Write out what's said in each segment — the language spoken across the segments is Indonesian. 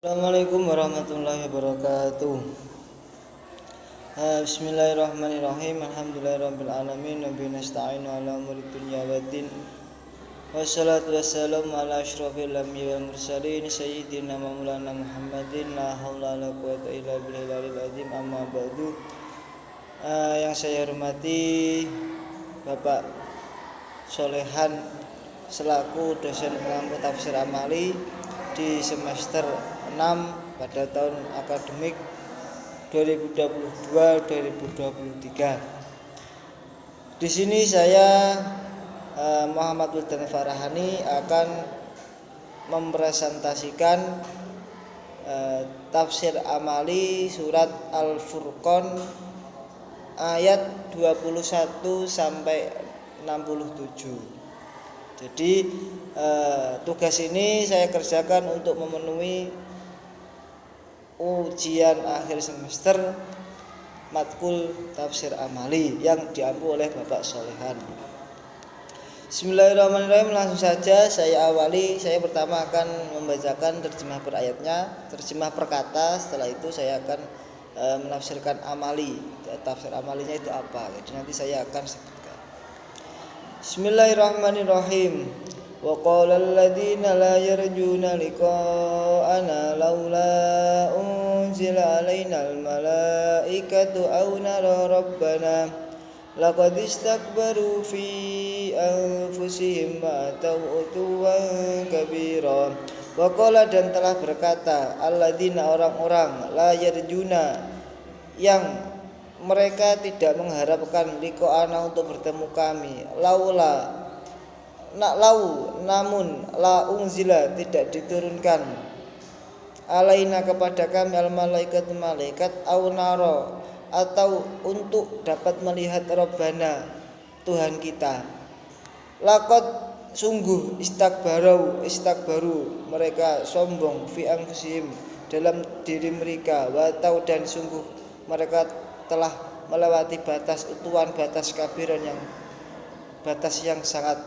Assalamualaikum warahmatullahi wabarakatuh. Bismillahirrahmanirrahim. Alhamdulillahirabbil alamin wa bihi nasta'inu ala umuri dunya waddin. Wassalatu wassalamu ala asyrofil anbiya'i wal mursalin sayyidina maulana Muhammadin la haula wala quwwata illa billahil azim amma ba'du. Yang saya hormati Bapak Solehan selaku dosen pengampu tafsir amali di semester 6 pada tahun akademik 2022-2023. Di sini saya Muhammad Wildan Farahani akan mempresentasikan tafsir amali surat Al-Furqan ayat 21 sampai 67. Jadi tugas ini saya kerjakan untuk memenuhi ujian akhir semester matkul tafsir amali yang diampu oleh Bapak Solehan. Bismillahirrahmanirrahim. Langsung saja saya awali. Saya pertama akan membacakan terjemah per ayatnya, terjemah per kata. Setelah itu saya akan menafsirkan amali. Tafsir amalinya itu apa? Jadi nanti saya akan sebutkan. Bismillahirrahmanirrahim. Wa qala alladziina laa yarjuuna liqaa'anaa laulaa unzila 'alainal malaa'ikatu aw naraa rabbanaa laqad istakbaru fi anfusihim wa ataw utuwan kabiira. Wa qala, dan telah berkata, alladziina, orang-orang, laa yarjuuna, yang mereka tidak mengharapkan liqa'ana, untuk bertemu kami, namun la unzila, tidak diturunkan, alaina, kepada kami, al malaikatu, malaikat, au naro, atau untuk dapat melihat Rabbana, Tuhan kita. Laqad, sungguh, istakbaru, mereka sombong, fi anfusihim, dalam diri mereka, wa tau, dan sungguh mereka telah melewati batas utuan, batas kabiran, yang batas yang sangat.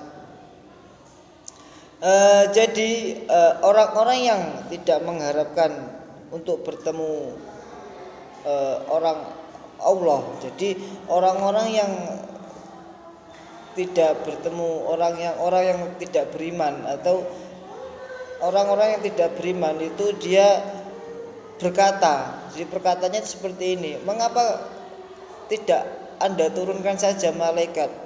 Jadi orang-orang yang tidak mengharapkan untuk bertemu orang Allah, jadi orang-orang yang tidak bertemu orang yang tidak beriman, atau orang-orang yang tidak beriman itu dia berkata, jadi perkataannya seperti ini, mengapa tidak Anda turunkan saja malaikat?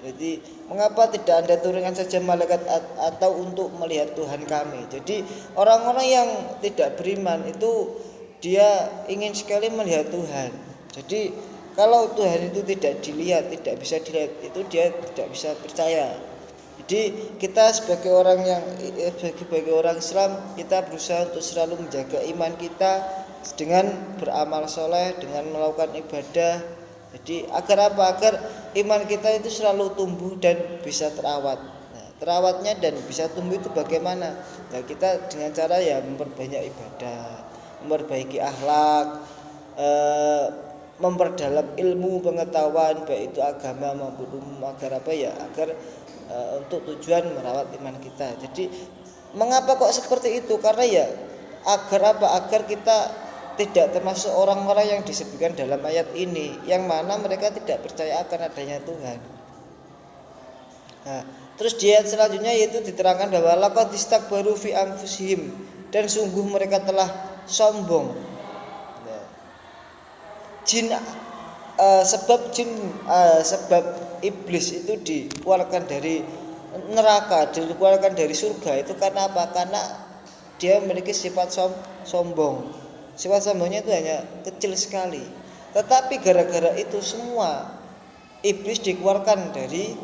Jadi mengapa tidak Anda turunkan saja malaikat atau untuk melihat Tuhan kami? Jadi orang-orang yang tidak beriman itu dia ingin sekali melihat Tuhan. Jadi kalau Tuhan itu tidak dilihat, tidak bisa dilihat, itu dia tidak bisa percaya. Jadi kita sebagai orang Islam, kita berusaha untuk selalu menjaga iman kita dengan beramal soleh, dengan melakukan ibadah. Jadi agar apa? Agar iman kita itu selalu tumbuh dan bisa terawat. Nah, terawatnya dan bisa tumbuh itu bagaimana? Nah, kita dengan cara memperbanyak ibadah, memperbaiki akhlak, memperdalam ilmu pengetahuan, baik itu agama maupun umum, agar untuk tujuan merawat iman kita. Jadi mengapa kok seperti itu? Karena agar kita tidak termasuk orang-orang yang disebutkan dalam ayat ini, yang mana mereka tidak percaya akan adanya Tuhan. Nah, terus di ayat selanjutnya yaitu diterangkan bahwa laqad istakbaru fi anfusihim, dan sungguh mereka telah sombong. Sebab iblis itu dikeluarkan dari neraka, dikeluarkan dari surga itu karena apa? Karena dia memiliki sifat sombong. Sifat sombongnya itu hanya kecil sekali. Tetapi gara-gara itu semua iblis dikeluarkan dari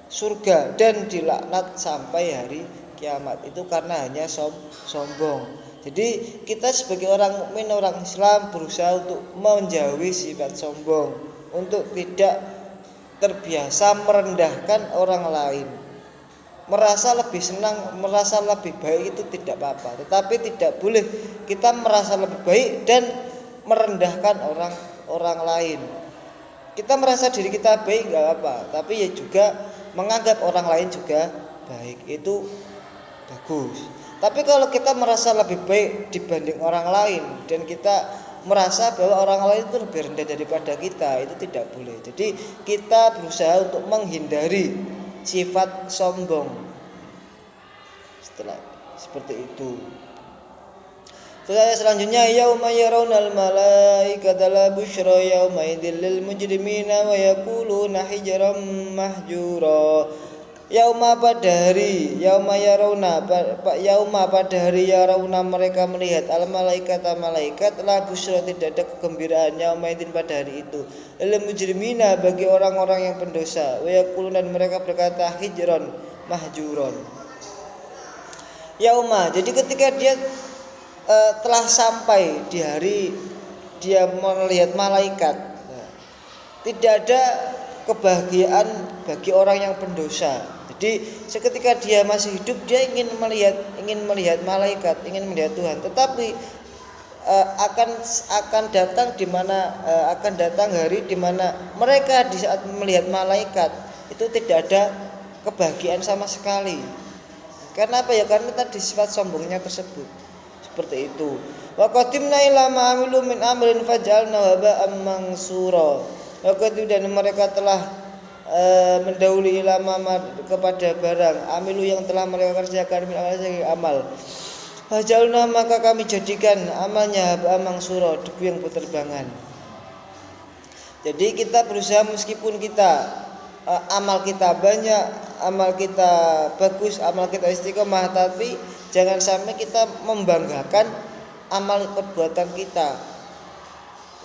surga dan dilaknat sampai hari kiamat. Itu karena hanya sombong. Jadi kita sebagai orang mukmin, orang Islam, berusaha untuk menjauhi sifat sombong, untuk tidak terbiasa merendahkan orang lain. Merasa lebih senang, merasa lebih baik itu tidak apa-apa, tetapi tidak boleh kita merasa lebih baik dan merendahkan orang lain. Kita merasa diri kita baik nggak apa, tapi juga menganggap orang lain juga baik, itu bagus. Tapi kalau kita merasa lebih baik dibanding orang lain dan kita merasa bahwa orang lain itu lebih rendah daripada kita, itu tidak boleh. Jadi kita berusaha untuk menghindari sifat sombong. Setelah seperti itu. Terus selanjutnya yauma yarawnal malaikata la busyra yauma idzil lil mujrimina wa yaquluna hijran mahjura. Yauma pada hari, yauma yarawna, yauma pada hari yarawna mereka melihat al malaikata malaikat, la busyra tidak ada kegembiraan yauma idzin pada hari itu. Lil mujrimina bagi orang-orang yang pendosa, wa yaquluna dan mereka berkata hijran mahjuron. Yauma, jadi ketika dia telah sampai di hari dia melihat malaikat, tidak ada kebahagiaan bagi orang yang pendosa. Jadi seketika dia masih hidup dia ingin melihat malaikat, ingin melihat Tuhan, tetapi akan datang di mana akan datang hari di mana mereka di saat melihat malaikat itu tidak ada kebahagiaan sama sekali. Karena apa ya? Karena tadi sifat sombongnya tersebut. Seperti itu. Wa qatimna ila ma amilu min amrin faj'alna haba'an mansura. Wa dan mereka telah mendahului lama kepada barang amilu yang telah mereka kerjakan min amal. Faj'alna maka kami jadikan amalnya haba'an mansura, debu yang berterbangan. Jadi kita berusaha meskipun kita amal kita banyak, amal kita bagus, amal kita istiqomah, tapi jangan sampai kita membanggakan amal perbuatan kita.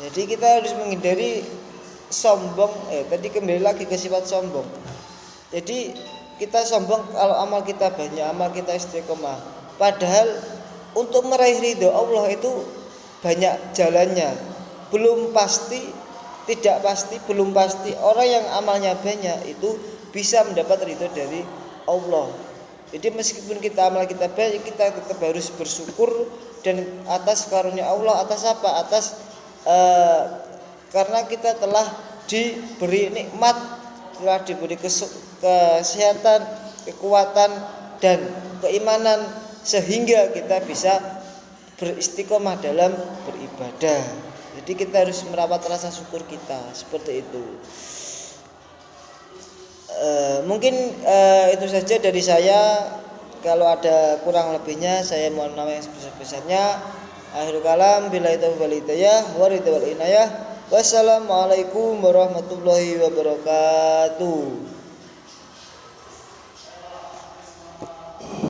Jadi kita harus menghindari sombong. Tadi kembali lagi ke sifat sombong. Jadi kita sombong kalau amal kita banyak, amal kita istiqomah. Padahal untuk meraih ridho Allah itu banyak jalannya. Belum pasti, tidak pasti, belum pasti orang yang amalnya banyak itu bisa mendapat ridho dari Allah. Jadi meskipun kita amal kita banyak, kita tetap harus bersyukur dan atas karunia Allah. Atas apa? Atas karena kita telah diberi nikmat, telah diberi kesehatan, kekuatan dan keimanan sehingga kita bisa beristiqomah dalam beribadah. Jadi kita harus merawat rasa syukur kita seperti itu. Mungkin itu saja dari saya. Kalau ada kurang lebihnya saya mohon maaf yang sebesar-besarnya. Akhirul kalam billahi taufiq wal hidayah wa ridha wal inayah. Wassalamualaikum warahmatullahi wabarakatuh.